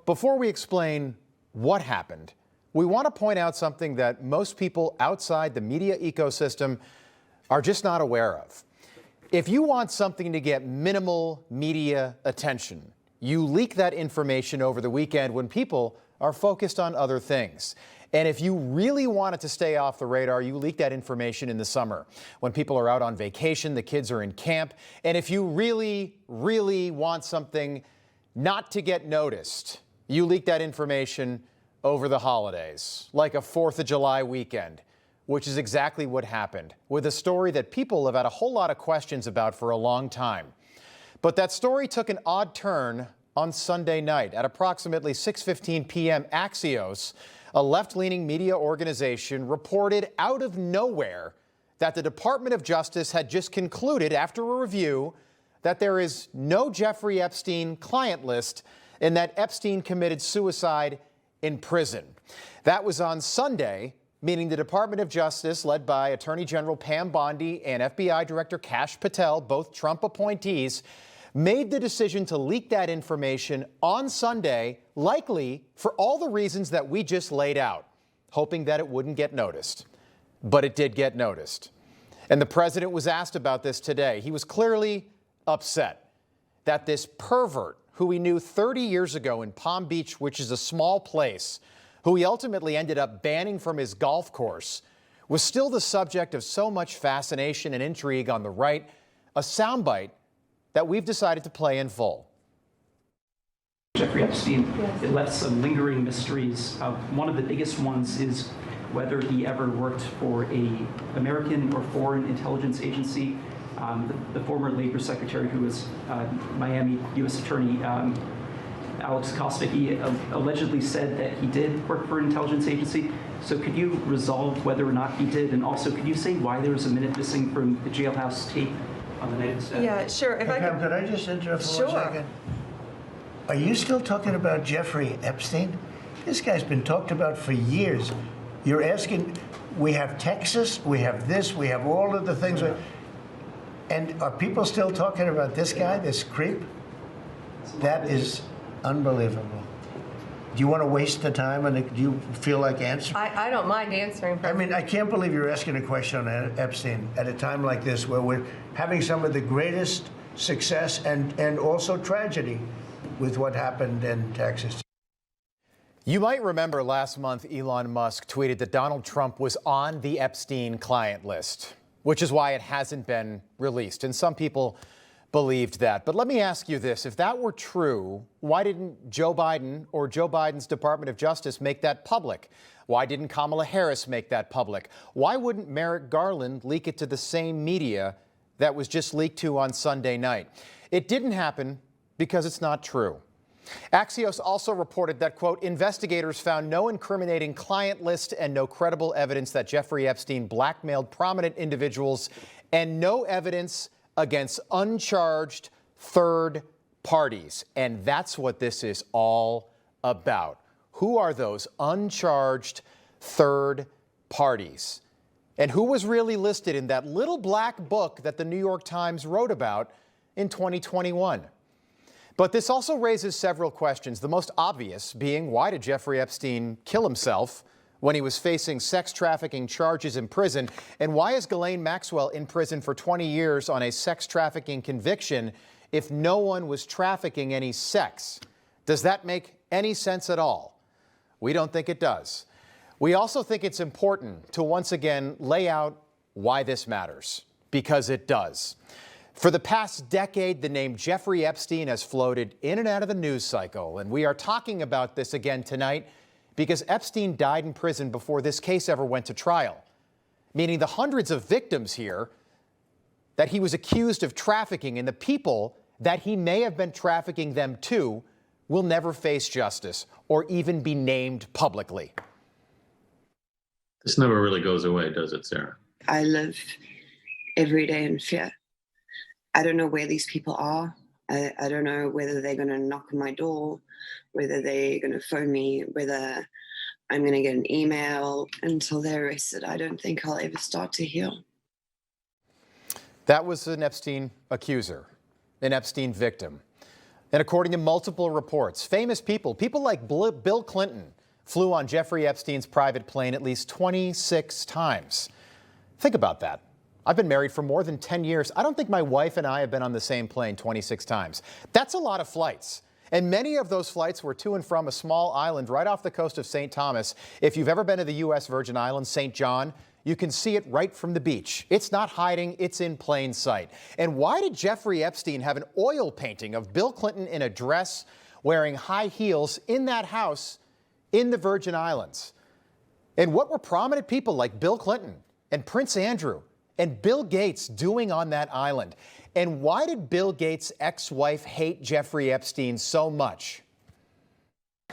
before we explain what happened, we want to point out something that most people outside the media ecosystem are just not aware of. If you want something to get minimal media attention, you leak that information over the weekend when people are focused on other things. And if you really want it to stay off the radar, you leak that information in the summer when people are out on vacation, the kids are in camp. And if you really, really want something not to get noticed, you leak that information over the holidays, like a 4th of July weekend, which is exactly what happened with a story that people have had a whole lot of questions about for a long time. But that story took an odd turn on Sunday night. At approximately 6:15 p.m., Axios, a left-leaning media organization, reported out of nowhere that the Department of Justice had just concluded, after a review, that there is no Jeffrey Epstein client list and that Epstein committed suicide in prison. That was on Sunday, meaning the Department of Justice, led by Attorney General Pam Bondi and FBI Director Kash Patel, both Trump appointees, made the decision to leak that information on Sunday, likely for all the reasons that we just laid out, hoping that it wouldn't get noticed. But it did get noticed. And the president was asked about this today. He was clearly upset that this pervert, who he knew 30 years ago in Palm Beach, which is a small place, who he ultimately ended up banning from his golf course, was still the subject of so much fascination and intrigue on the right. A soundbite that we've decided to play in full. Jeffrey Epstein, it left some lingering mysteries. One of the biggest ones is whether he ever worked for an American or foreign intelligence agency. The former Labor Secretary, who was Miami U.S. Attorney Alex Costa, he allegedly said that he did work for an intelligence agency. So could you resolve whether or not he did? And also, could you say why there was a minute missing from the jailhouse tape on the night of the Yeah, sure. If Pam, could I just interrupt for 1 second? Are you still talking about Jeffrey Epstein? This guy's been talked about for years. You're asking, we have Texas, we have this, we have all of the things. And are people still talking about this guy, this creep? That is unbelievable. Do you want to waste the time, and do you feel like answering? I don't mind answering. I mean, I can't believe you're asking a question on Epstein at a time like this, where we're having some of the greatest success and also tragedy with what happened in Texas. You might remember last month Elon Musk tweeted that Donald Trump was on the Epstein client list, which is why it hasn't been released. And some people believed that. But let me ask you this. If that were true, why didn't Joe Biden or Joe Biden's Department of Justice make that public? Why didn't Kamala Harris make that public? Why wouldn't Merrick Garland leak it to the same media that was just leaked to on Sunday night? It didn't happen because it's not true. Axios also reported that, quote, investigators found no incriminating client list and no credible evidence that Jeffrey Epstein blackmailed prominent individuals, and no evidence against uncharged third parties. And that's what this is all about. Who are those uncharged third parties? And who was really listed in that little black book that the New York Times wrote about in 2021? But this also raises several questions, the most obvious being, why did Jeffrey Epstein kill himself when he was facing sex trafficking charges in prison? And why is Ghislaine Maxwell in prison for 20 years on a sex trafficking conviction if no one was trafficking any sex? Does that make any sense at all? We don't think it does. We also think it's important to once again lay out why this matters, because it does. For the past decade, the name Jeffrey Epstein has floated in and out of the news cycle, and we are talking about this again tonight because Epstein died in prison before this case ever went to trial, meaning the hundreds of victims here that he was accused of trafficking and the people that he may have been trafficking them to will never face justice or even be named publicly. This never really goes away, does it, Sarah? I live every day in fear. I don't know where these people are. I don't know whether they're going to knock on my door, whether they're going to phone me, whether I'm going to get an email. Until they're arrested, I don't think I'll ever start to heal. That was an Epstein accuser, an Epstein victim. And according to multiple reports, famous people like Bill Clinton, flew on Jeffrey Epstein's private plane at least 26 times. Think about that. I've been married for more than 10 years. I don't think my wife and I have been on the same plane 26 times. That's a lot of flights. And many of those flights were to and from a small island right off the coast of St. Thomas. If you've ever been to the U.S. Virgin Islands, St. John, you can see it right from the beach. It's not hiding, it's in plain sight. And why did Jeffrey Epstein have an oil painting of Bill Clinton in a dress wearing high heels in that house in the Virgin Islands? And what were prominent people like Bill Clinton and Prince Andrew and Bill Gates doing on that island? And why did Bill Gates' ex-wife hate Jeffrey Epstein so much?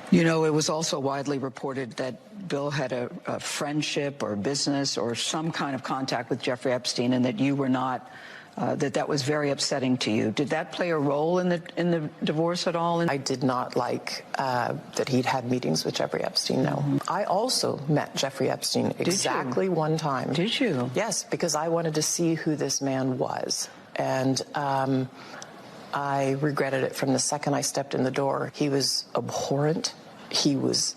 You know, it was also widely reported that Bill had a friendship or business or some kind of contact with Jeffrey Epstein, and that you were not, that was very upsetting to you. Did that play a role in the divorce at all? I did not like that he'd had meetings with Jeffrey Epstein, no. I also met Jeffrey Epstein exactly one time. Did you? Yes, because I wanted to see who this man was. And I regretted it from the second I stepped in the door. He was abhorrent. He was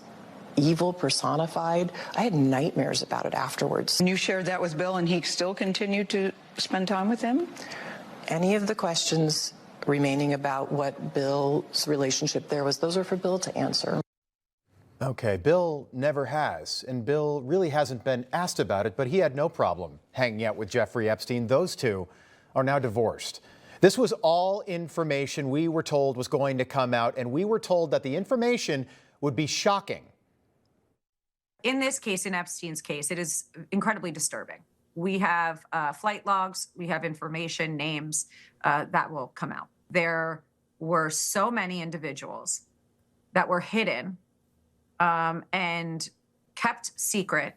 evil personified. I had nightmares about it afterwards. And you shared that with Bill, and he still continued to spend time with him? Any of the questions remaining about what Bill's relationship there was, those are for Bill to answer. Okay, Bill never has, and Bill really hasn't been asked about it, but he had no problem hanging out with Jeffrey Epstein. Those two are now divorced. This was all information we were told was going to come out, and we were told that the information would be shocking. In this case, in Epstein's case, it is incredibly disturbing. We have flight logs, we have information, names that will come out. There were so many individuals that were hidden and kept secret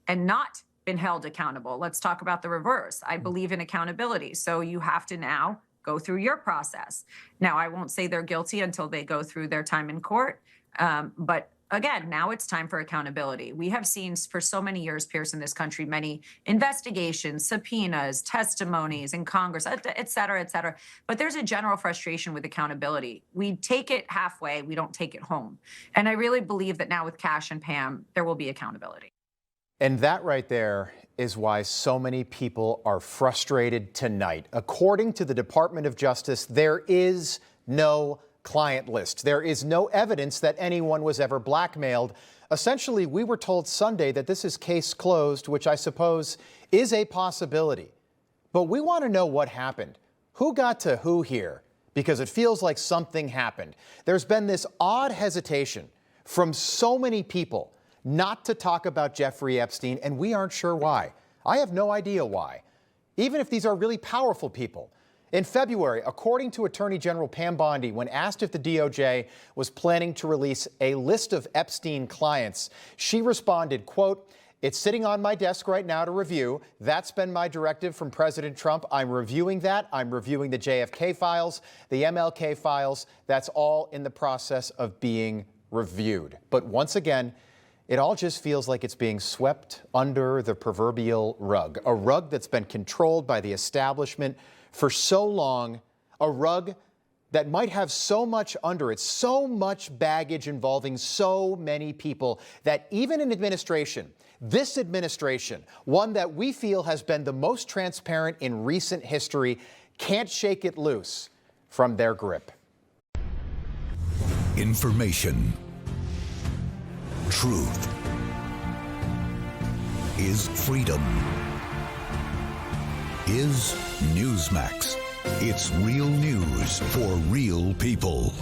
and not been held accountable. Let's talk about the reverse. I believe in accountability. So you have to now go through your process. Now, I won't say they're guilty until they go through their time in court. But again, now it's time for accountability. We have seen for so many years, Pierce, in this country, many investigations, subpoenas, testimonies in Congress, et cetera, et cetera. But there's a general frustration with accountability. We take it halfway, we don't take it home. And I really believe that now with Cash and Pam, there will be accountability. And that right there is why so many people are frustrated tonight. According to the Department of Justice, there is no client list. There is no evidence that anyone was ever blackmailed. Essentially, we were told Sunday that this is case closed, which I suppose is a possibility. But we want to know what happened. Who got to who here? Because it feels like something happened. There's been this odd hesitation from so many people not to talk about Jeffrey Epstein, and we aren't sure why. I have no idea why, even if these are really powerful people. In February, according to Attorney General Pam Bondi, when asked if the DOJ was planning to release a list of Epstein clients, she responded, quote, "It's sitting on my desk right now to review. That's been my directive from President Trump. I'm reviewing that. I'm reviewing the JFK files, the MLK files. That's all in the process of being reviewed." But once again, it all just feels like it's being swept under the proverbial rug, a rug that's been controlled by the establishment for so long, a rug that might have so much under it, so much baggage involving so many people, that even an administration, this administration, one that we feel has been the most transparent in recent history, can't shake it loose from their grip. Information. Truth is freedom. Is Newsmax. It's real news for real people.